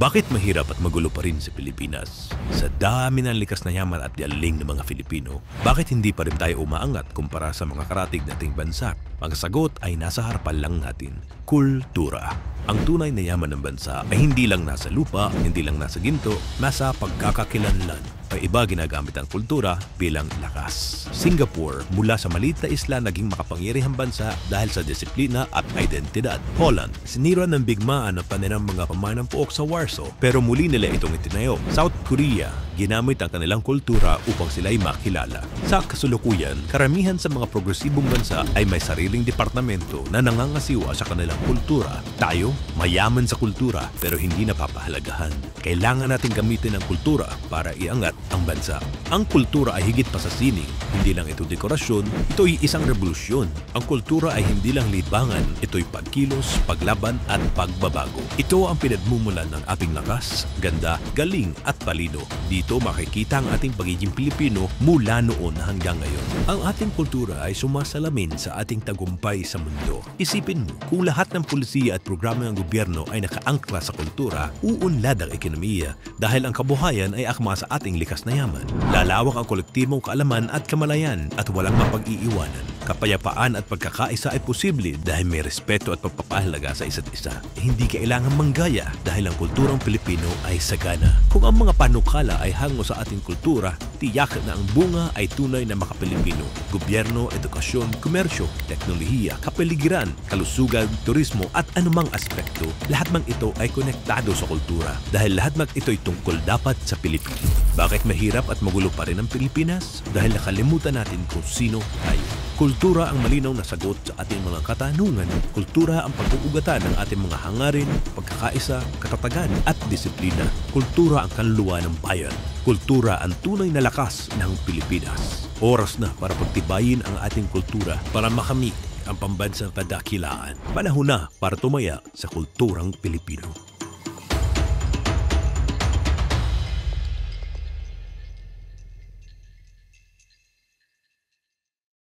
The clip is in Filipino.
Bakit mahirap at magulo pa rin sa Pilipinas? Sa dami ng likas na yaman at galing ng mga Filipino, bakit hindi pa rin tayo umaangat kumpara sa mga karatig nating bansa? Ang sagot ay nasa harapan lang natin, kultura. Ang tunay na yaman ng bansa ay hindi lang nasa lupa, hindi lang nasa ginto, nasa pagkakakilanlan. Ay iba ginagamit ang kultura bilang lakas. Singapore, mula sa maliit na isla naging makapangyarihang bansa dahil sa disiplina at identidad. Holland, sinira ng bigmaan ang kanilang mga pamanang puok sa Warsaw pero muli nila itong itinayo. South Korea, ginamit ang kanilang kultura upang sila'y makilala. Sa kasulukuyan, karamihan sa mga progresibong bansa ay may sariling departamento na nangangasiwa sa kanilang kultura. Tayo, mayaman sa kultura pero hindi napapahalagahan. Kailangan natin gamitin ang kultura para iangat ang bansa. Ang kultura ay higit pa sa sining. Hindi lang ito dekorasyon, ito'y isang revolusyon. Ang kultura ay hindi lang libangan, ito'y pagkilos, paglaban at pagbabago. Ito ang pinagmumulan ng ating lakas, ganda, galing at talino. Dito makikita ang ating pagiging Pilipino mula noon hanggang ngayon. Ang ating kultura ay sumasalamin sa ating tagumpay sa mundo. Isipin mo, kung lahat ng pulisiya at programa ng gobyerno ay nakaangkla sa kultura, uunlad ang ekonomiya dahil ang kabuhayan ay akma sa ating likas na yaman. Lalawak ang kolektibong kaalaman at kamalayan at walang mapag-iiwanan. Kapayapaan at pagkakaisa ay posible dahil may respeto at pagpapahalaga sa isa't isa. Hindi kailangan manggaya dahil ang kulturang Pilipino ay sagana. Kung ang mga panukala ay hango sa ating kultura, tiyak na ang bunga ay tunay na makapilipino. Gobyerno, edukasyon, komersyo, teknolohiya, kapaligiran, kalusugan, turismo at anumang aspekto, lahat mang ito ay konektado sa kultura dahil lahat mang ito'y tungkol dapat sa Pilipino. Bakit mahirap at magulo pa rin ang Pilipinas? Dahil nakalimutan natin kung sino tayo. Kultura ang malinaw na sagot sa ating mga katanungan. Kultura ang pag-uugatan ng ating mga hangarin, pagkakaisa, katatagan at disiplina. Kultura ang kanluwa ng bayan. Kultura ang tunay na lakas ng Pilipinas. Oras na para pagtibayin ang ating kultura para makamit ang pambansang kadakilaan. Panahon na para tumaya sa kulturang Pilipino.